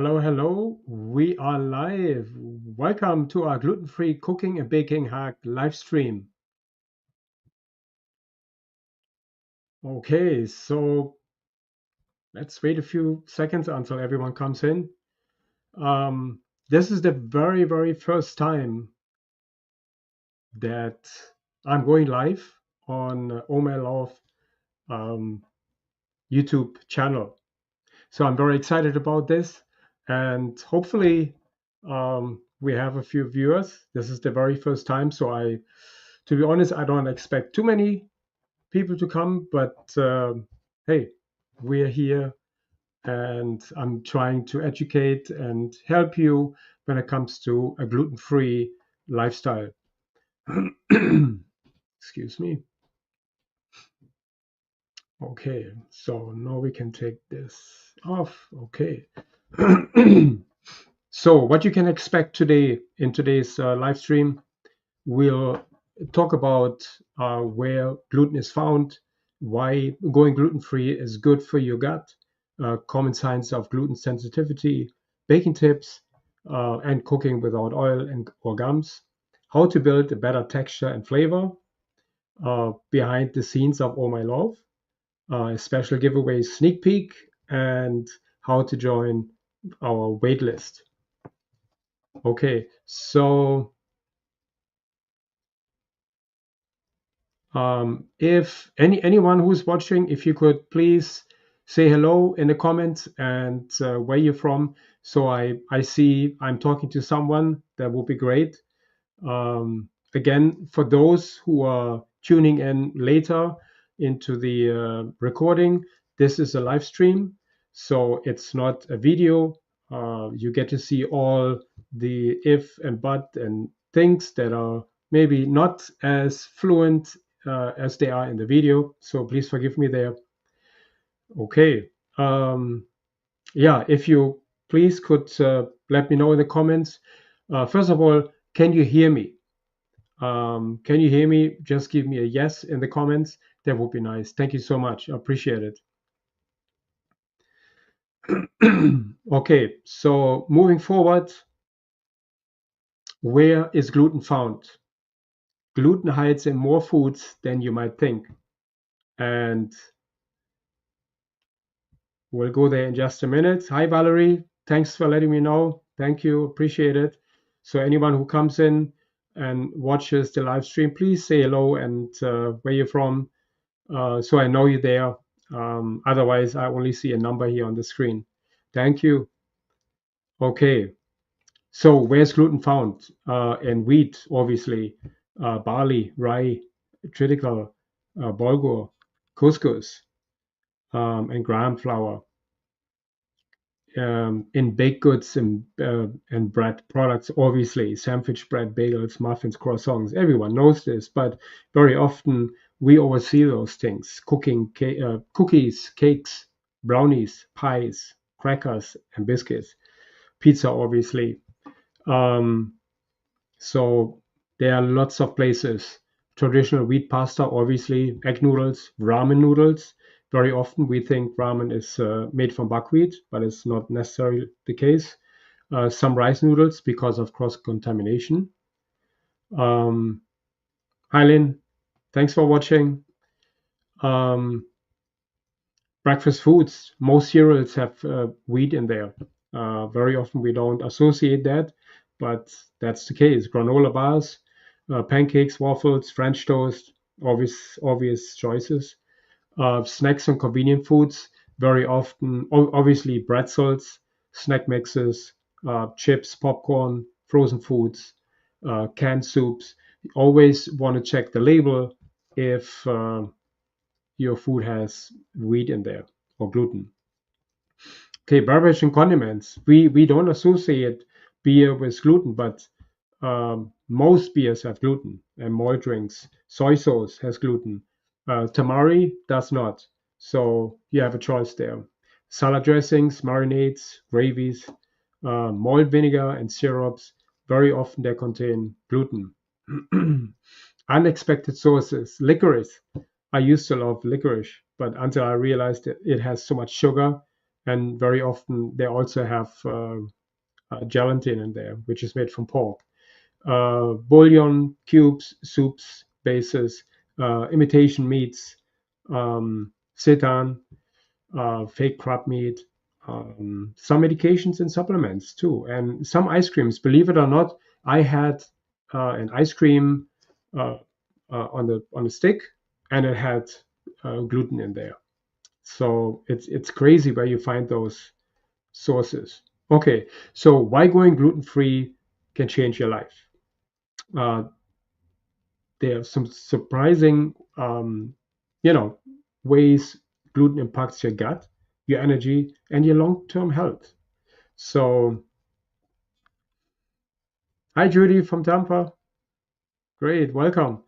Hello, hello. We are live. Welcome to our gluten-free cooking and baking hack live stream. Okay, so let's wait a few seconds until everyone comes in. This is the very first time that I'm going live on Oh My Loaf um, YouTube channel. So I'm very excited about this, and hopefully we have a few viewers. This is the very first time, so to be honest, I don't expect too many people to come, but hey, we're here, and I'm trying to educate and help you when it comes to a gluten-free lifestyle. Excuse me. Okay, so now we can take this off. Okay. So, what you can expect today in today's live stream, we'll talk about where gluten is found, why going gluten free is good for your gut, common signs of gluten sensitivity, baking tips, and cooking without oil and or gums, how to build a better texture and flavor, behind the scenes of Oh My Loaf, a special giveaway sneak peek, and how to join our waitlist. Okay, so if anyone who's watching, if you could please say hello in the comments and where you're from, so I see I'm talking to someone, that would be great. Again, for those who are tuning in later into the recording, this is a live stream, so it's not a video. You get to see all the if and but and things that are maybe not as fluent as they are in the video. So please forgive me there. Okay. Yeah, if you please could let me know in the comments. First of all, can you hear me? Can you hear me? Just give me a yes in the comments. That would be nice. Thank you so much. I appreciate it. Okay, so moving forward, where is gluten found? Gluten hides in more foods than you might think. And we'll go there in just a minute. Hi, Valerie. Thanks for letting me know. Thank you. Appreciate it. So, anyone who comes in and watches the live stream, please say hello and where you're from, so I know you're there. Otherwise, I only see a number here on the screen. Thank you. Okay. So, where's gluten found? In wheat, obviously, barley, rye, triticale, bulgur, couscous, and gram flour. In baked goods and bread products, obviously, sandwich bread, bagels, muffins, croissants. Everyone knows this, but very often we oversee those things. Cookies, cakes, brownies, pies, crackers, and biscuits. Pizza, obviously. Um, so there are lots of places. Traditional wheat pasta, obviously, egg noodles, ramen noodles. Very often we think ramen is made from buckwheat, but it's not necessarily the case. Some rice noodles because of cross contamination. Um, Hi, Lynn. Thanks for watching. Um, Breakfast foods. Most cereals have wheat in there. Very often we don't associate that, but that's the case. Granola bars, pancakes, waffles, French toast, obvious choices. Snacks and convenient foods. Very often, obviously, pretzels, snack mixes, chips, popcorn, frozen foods, canned soups. You always want to check the label if your food has wheat in there or gluten. Okay, beverage and condiments. We don't associate beer with gluten, but most beers have gluten, and malt drinks. Soy sauce has gluten. Tamari does not. So you have a choice there. Salad dressings, marinades, gravies, malt vinegar, and syrups. Very often they contain gluten. Unexpected sources. Licorice. I used to love licorice, but until I realized that it has so much sugar and very often they also have gelatin in there, which is made from pork. Bouillon, cubes, soups, bases, imitation meats, seitan, fake crab meat, some medications and supplements too, and some ice creams. Believe it or not, I had an ice cream uh, on the stick, and it had gluten in there. So it's crazy where you find those sources. Okay, so why going gluten free can change your life? Uh, there are some surprising, you know, ways gluten impacts your gut, your energy, and your long-term health. So, hi Judy from Tampa. Great, welcome.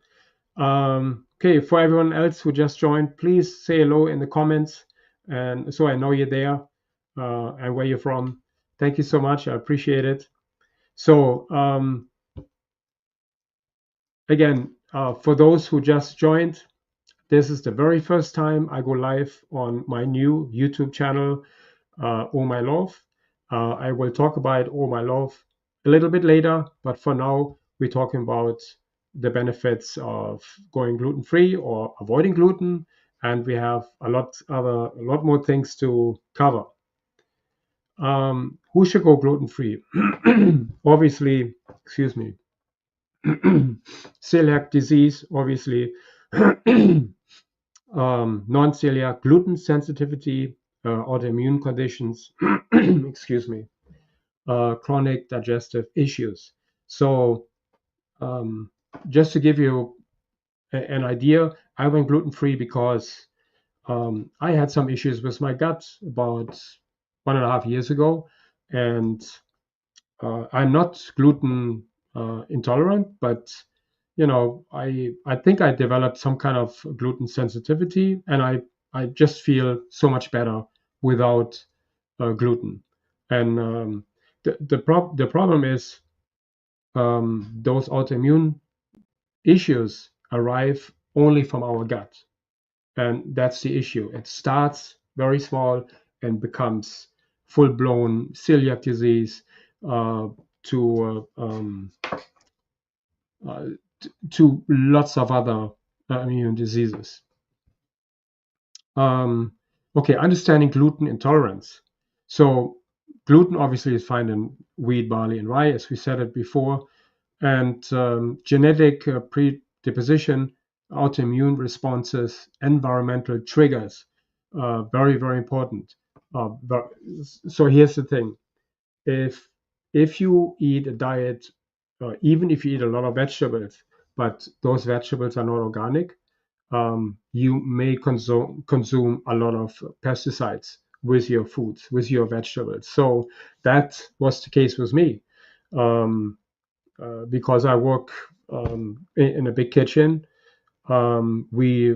Okay, for everyone else who just joined, please say hello in the comments, and so I know you're there and where you're from. Thank you so much. I appreciate it. So, again, for those who just joined, this is the very first time I go live on my new YouTube channel, Oh My Loaf. I will talk about Oh My Loaf a little bit later, but for now, we're talking about the benefits of going gluten free or avoiding gluten, and we have a lot more things to cover. Who should go gluten free? Obviously, excuse me, celiac disease, obviously. Non-celiac, gluten sensitivity, autoimmune conditions, excuse me, chronic digestive issues. So, um, just to give you an idea, I went gluten free because I had some issues with my gut about 1.5 years ago, and I'm not gluten intolerant, but I think I developed some kind of gluten sensitivity, and I just feel so much better without gluten. And the problem is those autoimmune issues arrive only from our gut, and that's the issue. It starts very small and becomes full blown celiac disease uh, to uh, to lots of other immune diseases. Um, okay, understanding gluten intolerance. So, gluten obviously is found in wheat, barley, and rye, as we said it before, and genetic predisposition, autoimmune responses, environmental triggers, very, very important. But, so, here's the thing: if you eat a diet, even if you eat a lot of vegetables, but those vegetables are not organic, you may consume a lot of pesticides with your foods, with your vegetables. So that was the case with me, um, because I work in a big kitchen. We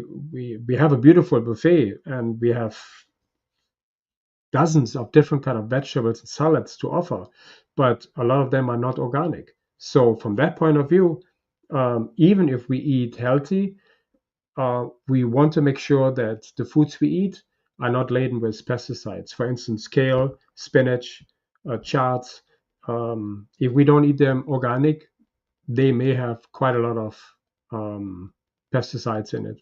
have a beautiful buffet, and we have dozens of different kind of vegetables and salads to offer, but a lot of them are not organic. So from that point of view, even if we eat healthy, we want to make sure that the foods we eat are not laden with pesticides. For instance, kale, spinach, charts. If we don't eat them organic, they may have quite a lot of um, pesticides in it.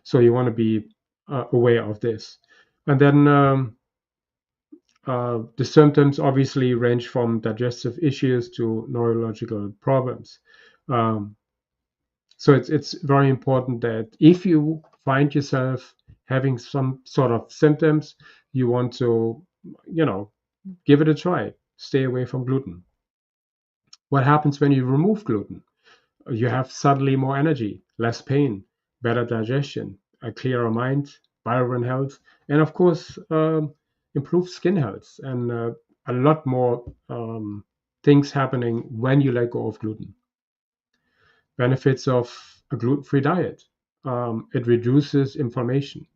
So you want to be aware of this. And then the symptoms obviously range from digestive issues to neurological problems. Um, so it's very important that if you find yourself having some sort of symptoms, you want to, you know, give it a try. Stay away from gluten. What happens when you remove gluten? You have suddenly more energy, less pain, better digestion, a clearer mind, vibrant health, and of course, improved skin health, and a lot more things happening when you let go of gluten. Benefits of a gluten-free diet. It reduces inflammation.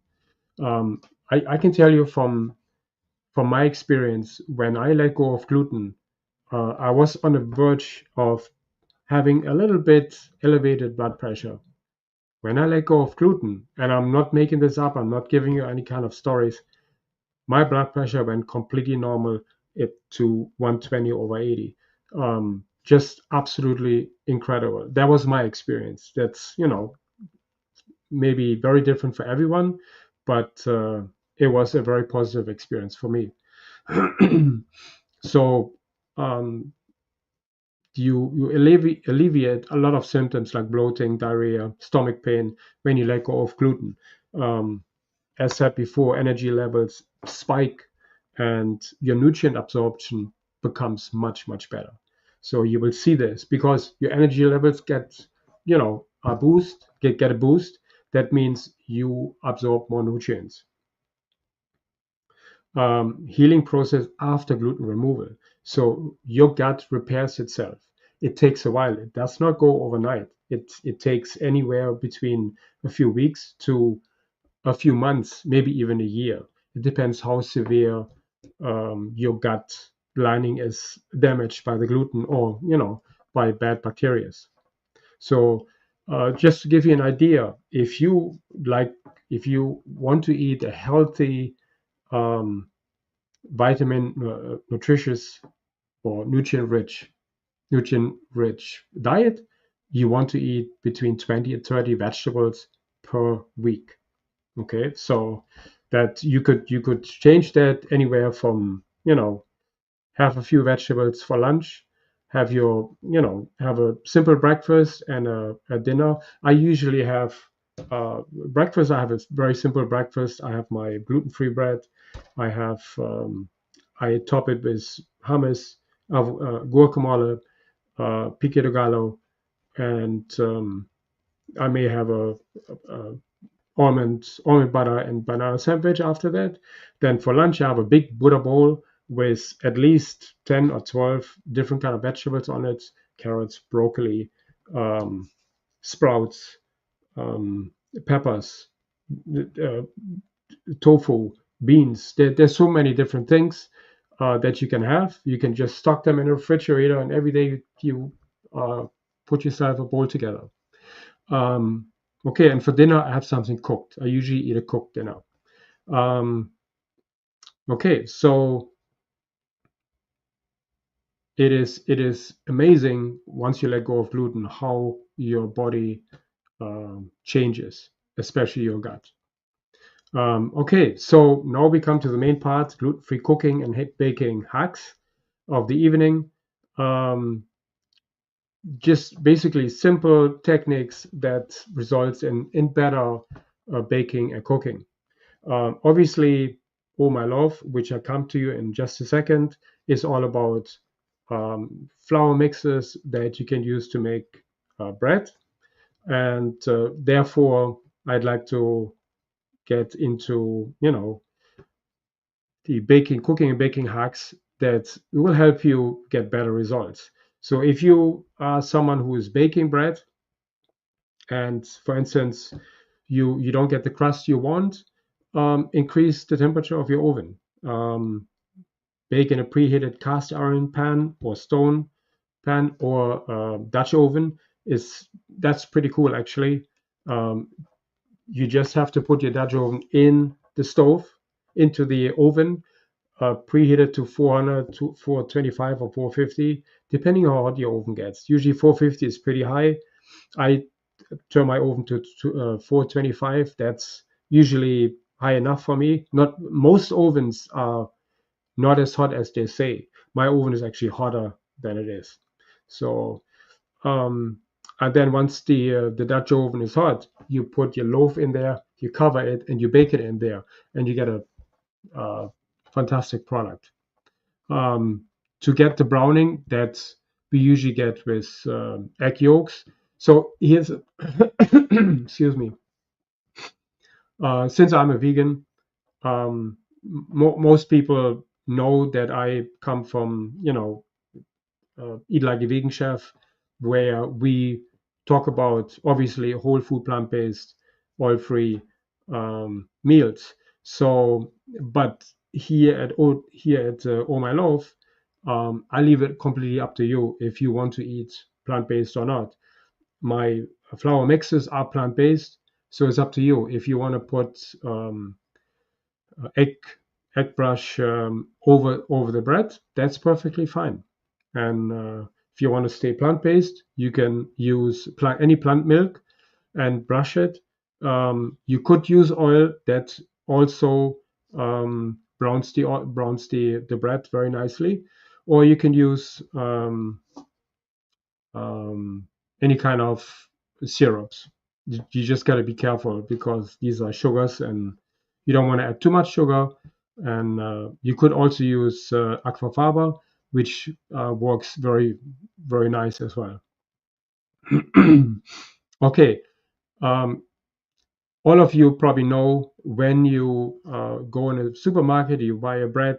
Um, I can tell you from my experience, when I let go of gluten, I was on the verge of having a little bit elevated blood pressure. When I let go of gluten, and I'm not making this up, I'm not giving you any kind of stories, my blood pressure went completely normal it to 120 over 80. Just absolutely incredible. That was my experience. That's, maybe very different for everyone, but it was a very positive experience for me. So um, you alleviate a lot of symptoms like bloating, diarrhea, stomach pain when you let go of gluten. Um, as said before, energy levels spike and your nutrient absorption becomes much better. So you will see this because your energy levels get, a boost, get a boost. That means you absorb more nutrients. Healing process after gluten removal. So your gut repairs itself. It takes a while. It does not go overnight. It takes anywhere between a few weeks to a few months, maybe even a year. It depends how severe your gut lining is damaged by the gluten or by bad bacteria. So just to give you an idea, if you want to eat a healthy, um, vitamin nutritious or nutrient rich diet, you want to eat between 20 and 30 vegetables per week. Okay, so that you could change that anywhere from have a few vegetables for lunch, have a simple breakfast and a dinner. I usually have breakfast. I have a very simple breakfast. I have my gluten-free bread. I have I top it with hummus, guacamole, pico de gallo, and I may have a almond butter and banana sandwich after that. Then for lunch, I have a big Buddha bowl with at least 10 or 12 different kind of vegetables on it: carrots, broccoli, um, sprouts, um, peppers, uh, tofu, beans. There's so many different things that you can have. You can just stock them in the refrigerator, and every day you put yourself a bowl together. Um, okay, and for dinner, I have something cooked. I usually eat a cooked dinner. Um, okay, so it is amazing once you let go of gluten how your body changes, especially your gut. Okay, so now we come to the main part: gluten-free cooking and baking hacks of the evening. Um, just basically simple techniques that results in better baking and cooking. Obviously, Oh My Loaf, which I come to you in just a second, is all about flour mixes that you can use to make bread. And therefore, I'd like to get into, the cooking and baking hacks that will help you get better results. So if you are someone who is baking bread, and for instance, you don't get the crust you want, increase the temperature of your oven. Um, Bake in a preheated cast iron pan or stone pan or Dutch oven is that's pretty cool actually. Um, you just have to put your Dutch oven in the stove, into the oven, preheated to 400 to 425 or 450, depending on how hot your oven gets. Usually 450 is pretty high. I turn my oven to 425. That's usually high enough for me. Not most ovens are not as hot as they say. My oven is actually hotter than it is. So, um, and then once the Dutch oven is hot, you put your loaf in there, you cover it, and you bake it in there, and you get a fantastic product. Um, to get the browning that we usually get with egg yolks. So here's, excuse me. Since I'm a vegan, most people know that I come from, Eat Like a Vegan Chef, where we talk about obviously whole food, plant based, oil free meals. So, but here at Oh My Loaf, I leave it completely up to you if you want to eat plant based or not. My flour mixes are plant based, so it's up to you if you want to put egg egg brush over the bread, that's perfectly fine. And if you want to stay plant-based, you can use any plant milk and brush it. You could use oil that also browns the bread very nicely, or you can use um, any kind of syrups. You just got to be careful because these are sugars, and you don't want to add too much sugar. And you could also use aquafaba, which works very nice as well. Okay, um, all of you probably know when you go in a supermarket, you buy a bread,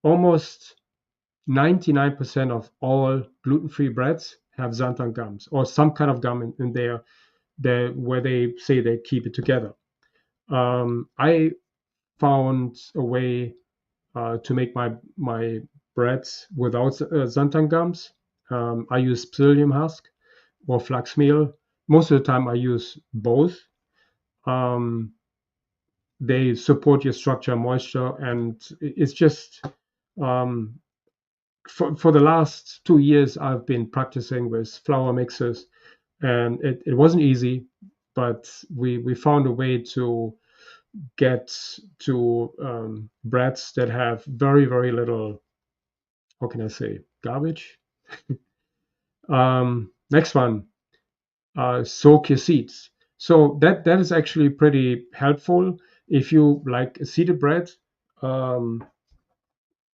almost 99% of all gluten-free breads have xanthan gums or some kind of gum in there where they say they keep it together. I found a way to make my breads without xanthan gums. I use psyllium husk or flax meal. Most of the time, I use both. Um, they support your structure, moisture, and it's just um, for the last 2 years I've been practicing with flour mixes, and it wasn't easy, but we found a way to get to breads that have very little, how can I say, garbage. Next one, soak your seeds. So that is actually pretty helpful. If you like seeded bread, um,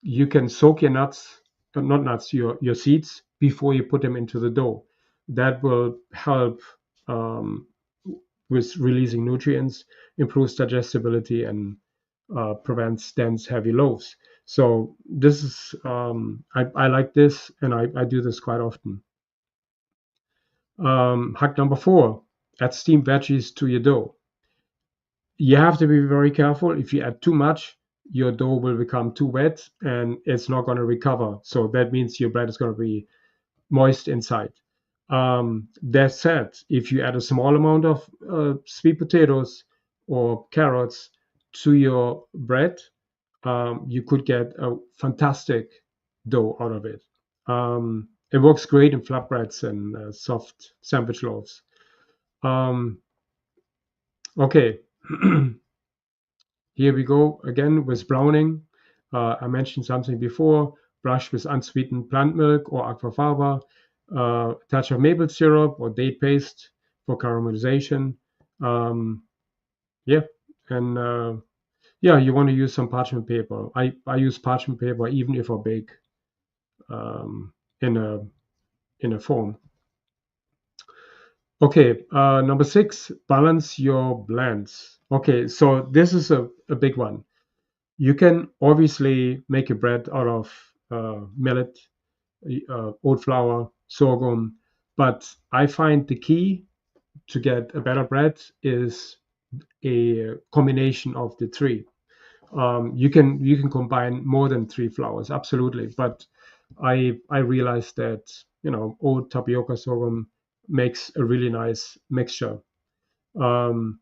you can soak your nuts, not nuts, your seeds before you put them into the dough. That will help um, with releasing nutrients, improves digestibility, and prevents dense, heavy loaves. So this is I like this, and I do this quite often. Hack number 4: add steamed veggies to your dough. You have to be very careful. If you add too much, your dough will become too wet and it's not going to recover. So that means your bread is going to be moist inside. That said, if you add a small amount of sweet potatoes or carrots to your bread, you could get a fantastic dough out of it. It works great in flatbreads and soft sandwich loaves. Um, okay, here we go again with browning. I mentioned something before. Brush with unsweetened plant milk or aquafaba, a touch of maple syrup or date paste for caramelization. Um, yeah, and yeah, you want to use some parchment paper. I use parchment paper even if I bake um, in a form. Okay, number 6, balance your blends. Okay, so this is a big one. You can obviously make a bread out of millet, oat flour, sorghum, but I find the key to get a better bread is a combination of the three. You can combine more than three flours, absolutely, but I realized that oat, tapioca, sorghum makes a really nice mixture. Um,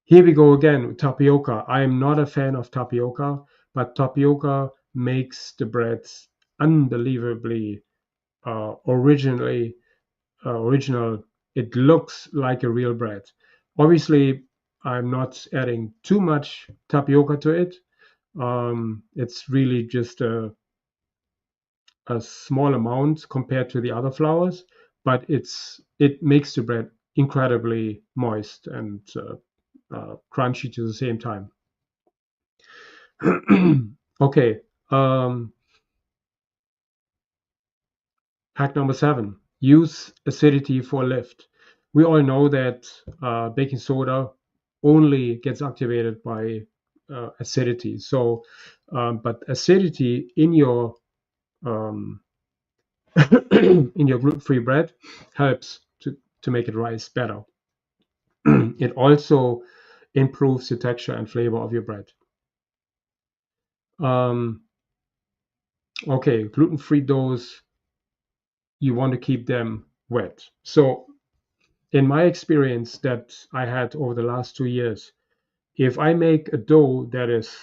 Here we go again, tapioca. I am not a fan of tapioca, but tapioca makes the breads unbelievably original. It looks like a real bread. Obviously, I'm not adding too much tapioca to it. It's really just a small amount compared to the other flours, but it makes the bread incredibly moist and crunchy to the same time. Okay, um, hack number 7: use acidity for lift. We all know that baking soda only gets activated by acidity. So, but acidity um, in your gluten-free bread helps to make it rise better. It also improves the texture and flavor of your bread. Um, okay, gluten-free doughs, you want to keep them wet. So in my experience that I had over the last 2 years, if I make a dough that is,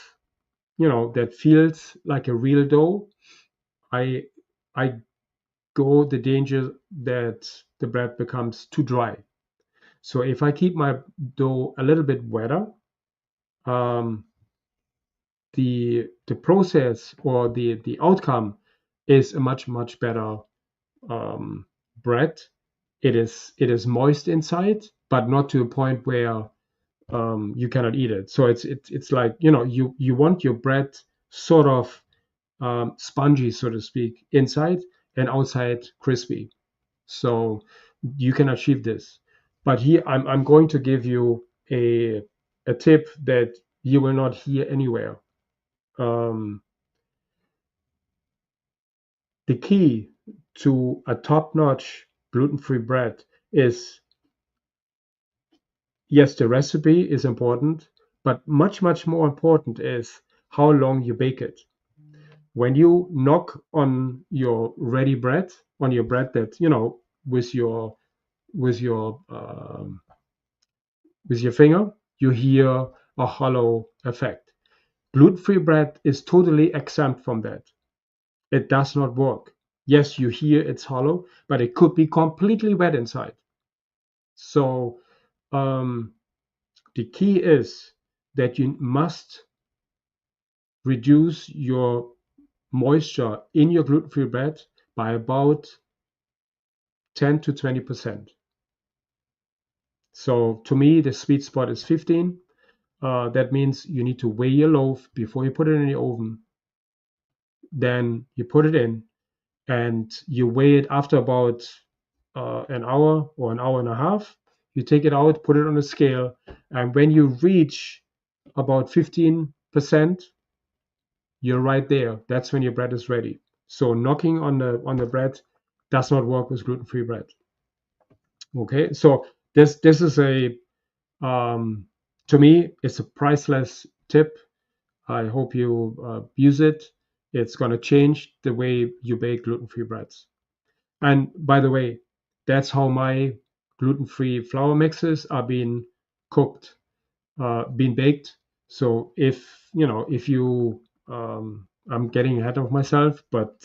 that feels like a real dough, I I go the danger that the bread becomes too dry. So if I keep my dough a little bit wetter, um, the process or the outcome is a much better um, bread. It is moist inside, but not to a point where you cannot eat it. So it's like, you want your bread sort of spongy, so to speak, inside and outside crispy. So you can achieve this. But here I'm going to give you a tip that you will not hear anywhere. Um, the key to a top-notch gluten-free bread is, yes, the recipe is important, but much more important is how long you bake it. When you knock on your ready bread, on your bread that, with your with your um, with your finger, you hear a hollow effect. Gluten-free bread is totally exempt from that. It does not work. Yes, you hear it's hollow, but it could be completely wet inside. So um, the key is that you must reduce your moisture in your gluten-free bread by about 10 to 20%. So to me, the sweet spot is 15. That means you need to weigh your loaf before you put it in the oven. Then you put it in and you weigh it after about an hour or an hour and a half. You take it out, put it on a scale, and when you reach about 15%, you're right there. That's when your bread is ready. So knocking on the bread does not work with gluten-free bread. Okay, so this is a um, to me it's a priceless tip. I hope you use it. It's going to change the way you bake gluten-free breads. And by the way, that's how my gluten-free flour mixes are being cooked, being baked. So if you, I'm getting ahead of myself, but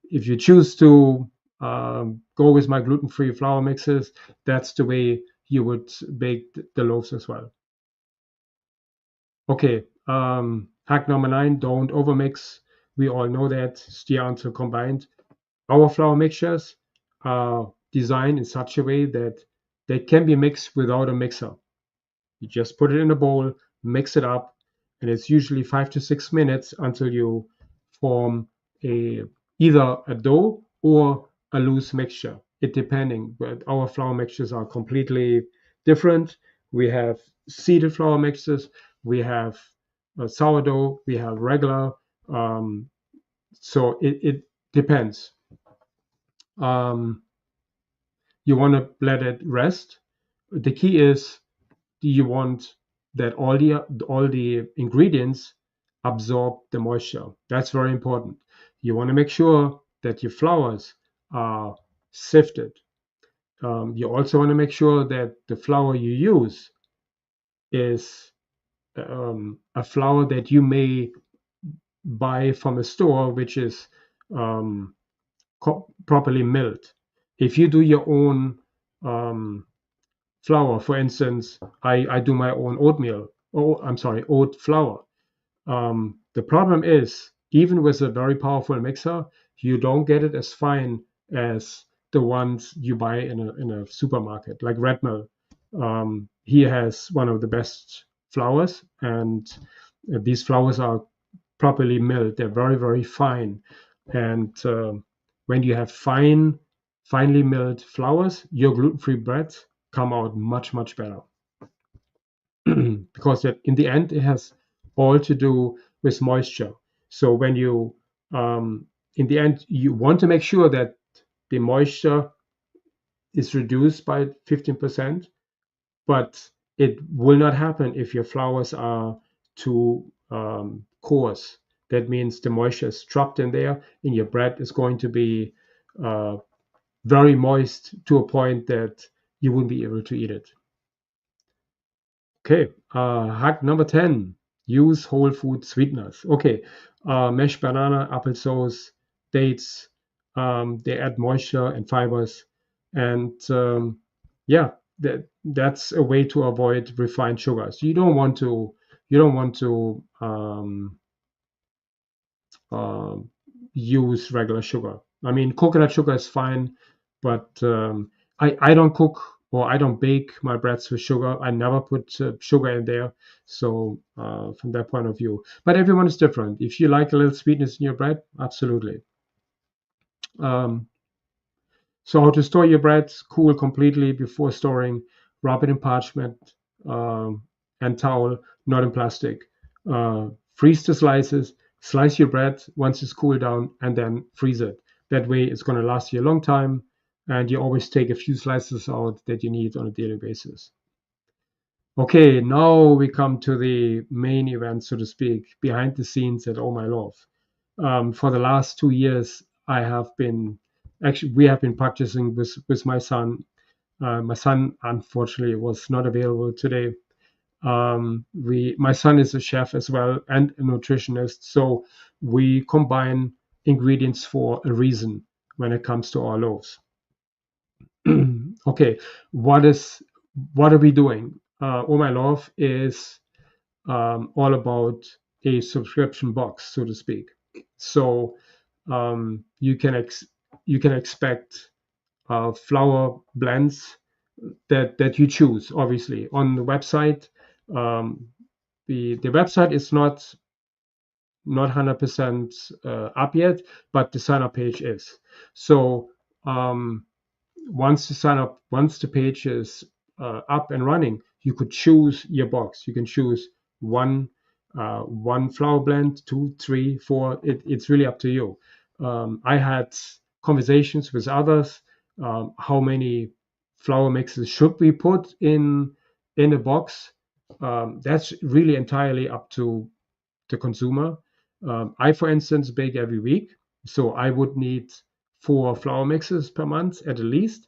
if you choose to go with my gluten-free flour mixes, that's the way you would bake the loaves as well. Okay, hack number 9, don't overmix. We all know that. Steer until combined. Our flour mixtures are designed in such a way that they can be mixed without a mixer. You just put it in a bowl, mix it up, and it's usually 5 to 6 minutes until you form a either a dough or a loose mixture. It depending, but our flour mixtures are completely different. We have seeded flour mixtures, we have sourdough, we have regular. Um, so it depends. Um, you want to let it rest. The key is you want that all the ingredients absorb the moisture. That's very important. You want to make sure that your flours are sifted. You also want to make sure that the flour you use is a flour that you may buy from a store, which is um, properly milled. If you do your own um, flour, for instance, I do my own oatmeal. Oh, I'm sorry, oat flour. The problem is, even with a very powerful mixer, you don't get it as fine as the ones you buy in a supermarket, like Red Mill. He has one of the best flours, and these flours are properly milled. They're very fine, and when you have finely milled flours, your gluten-free breads come out much better. Because in the end it has all to do with moisture. So when you in the end you want to make sure that the moisture is reduced by 15%, but it will not happen if your flours are too coarse. That means the moisture is trapped in there, and your bread is going to be uh, very moist to a point that you wouldn't be able to eat it. Okay, hack number 10, use whole food sweeteners. Okay, mashed banana, applesauce, dates, they add moisture and fibers. And yeah, that's a way to avoid refined sugars. You don't want to use regular sugar. I mean, coconut sugar is fine, but I don't cook or I don't bake my breads with sugar. I never put sugar in there. So from that point of view, but everyone is different. If you like a little sweetness in your bread, absolutely. Um, so how to store your bread? Cool completely before storing. Wrap it in parchment um, and towel, not in plastic. Freeze the slices. Slice your bread once it's cooled down, and then freeze it. That way, it's going to last you a long time, and you always take a few slices out that you need on a daily basis. Okay, now we come to the main event, so to speak, behind the scenes at Oh My Loaf. For the last 2 years, we have been practicing with my son. My son, unfortunately, was not available today. My son is a chef as well and a nutritionist, so we combine ingredients for a reason when it comes to our loaves. Okay, what is what are we doing? Oh My Loaf is all about a subscription box, so to speak. So you can expect flour blends that you choose. Obviously, on the website, um, the website is not 100% up yet, but the sign up page is. So um, once the page is up and running, you could choose your box. You can choose one flour blend, two, three, four. It's really up to you. I had conversations with others. How many flour mixes should we put in a box? That's really entirely up to the consumer. I, for instance, bake every week, so I would need 4 flour mixes per month at least.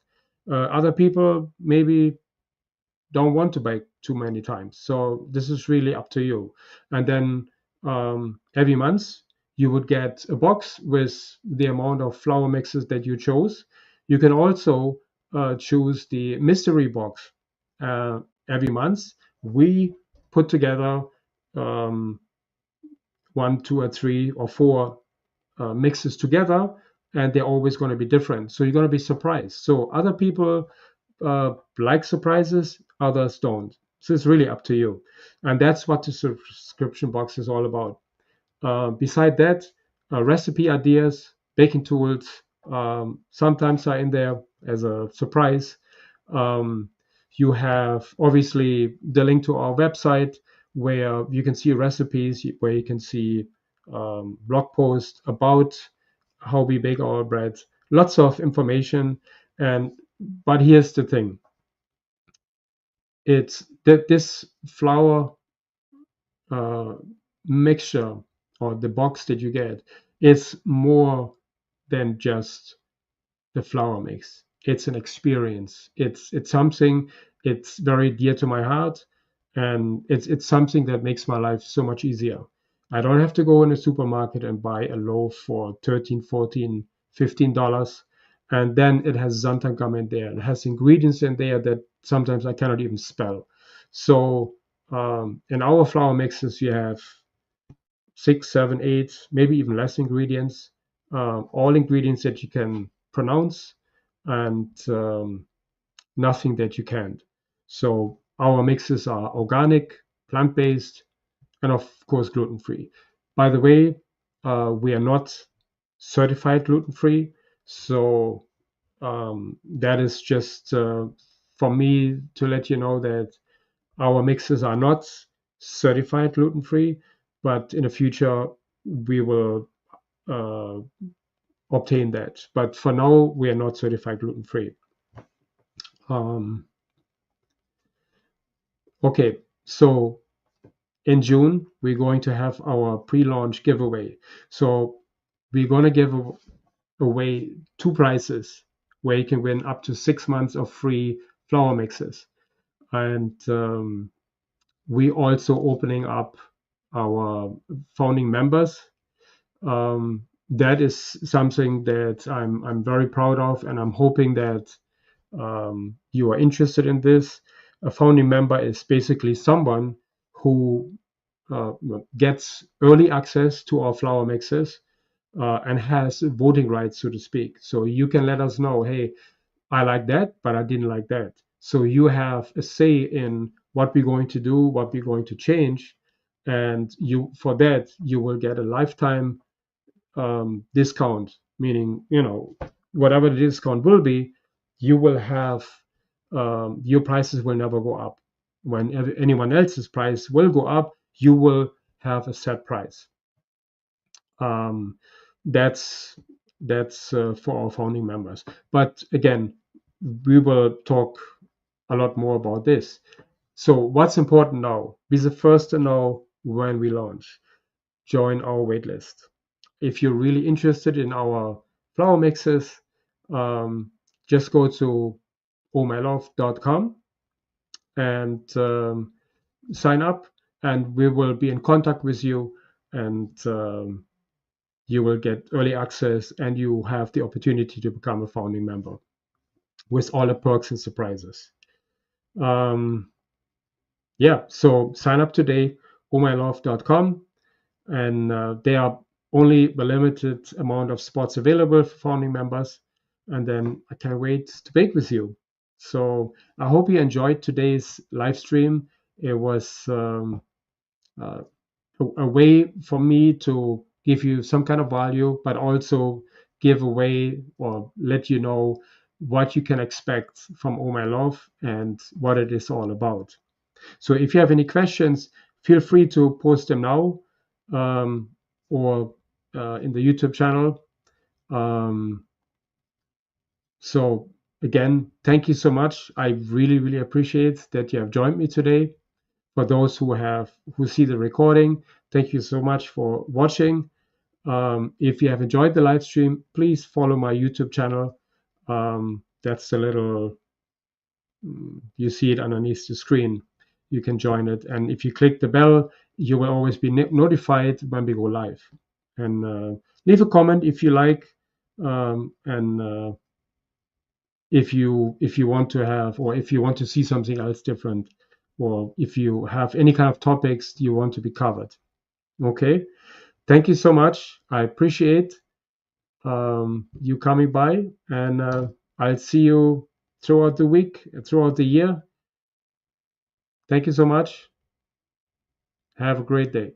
Other people maybe don't want to bake too many times, so this is really up to you. And then every month you would get a box with the amount of flour mixes that you chose. You can also choose the mystery box. Uh, every month we put together um, one, two, or three, or four mixes together, and they're always going to be different. So you're going to be surprised. So other people like surprises, others don't. So it's really up to you. And that's what the subscription box is all about. Beside that, recipe ideas, baking tools sometimes are in there as a surprise. Um, you have obviously the link to our website where you can see recipes, where you can see blog posts about how we bake our bread. Lots of information. And but here's the thing: it's that this flour uh, mixture or the box that you get is more than just the flour mix. It's an experience. It's something. It's very dear to my heart, and it's something that makes my life so much easier. I don't have to go in a supermarket and buy a loaf for 13, 14, $15, and then it has xanthan in there. It has ingredients in there that sometimes I cannot even spell. So in our flour mixes, you have six, seven, eight, maybe even less ingredients, all ingredients that you can pronounce, and nothing that you can't. So our mixes are organic, plant-based, and of course gluten-free. By the way, we are not certified gluten-free, so that is just for me to let you know that our mixes are not certified gluten-free, but in the future we will uh, obtain that. But for now, we are not certified gluten-free. Um, okay, so in June we're going to have our pre-launch giveaway. So we're going to give away two prizes where you can win up to 6 months of free flour mixes. And we also opening up our founding members. That is something that I'm very proud of, and I'm hoping that you are interested in this. A founding member is basically someone who gets early access to our flour mixes and has voting rights, so to speak. So you can let us know, hey, I like that, but I didn't like that. So you have a say in what we're going to do, what we're going to change, and you for that you will get a lifetime discount. Meaning, whatever the discount will be, you will have your prices will never go up. When anyone else's price will go up, you will have a set price. Um, that's that's for our founding members. But again, we will talk a lot more about this. So what's important now? Be the first to know when we launch. Join our waitlist. If you're really interested in our flour mixes, um, just go to ohmyloaf.com and sign up, and we will be in contact with you, and you will get early access, and you have the opportunity to become a founding member with all the perks and surprises. Um, yeah, so sign up today, ohmyloaf.com, and there are only a limited amount of spots available for founding members. And then I can't wait to bake with you. So I hope you enjoyed today's live stream. It was uh, a way for me to give you some kind of value, but also give away or let you know what you can expect from Oh My Loaf and what it is all about. So if you have any questions, feel free to post them now, um, or in the YouTube channel. Um, so again, thank you so much. I really, really appreciate that you have joined me today. For those who see the recording, thank you so much for watching. If you have enjoyed the live stream, please follow my YouTube channel. That's a little, you see it underneath the screen. You can join it. And if you click the bell, you will always be notified when we go live. And leave a comment if you like. And if you want to have, or if you want to see something else different, or if you have any kind of topics you want to be covered. Okay. Thank you so much. I appreciate you coming by, and I'll see you throughout the week, throughout the year. Thank you so much. Have a great day.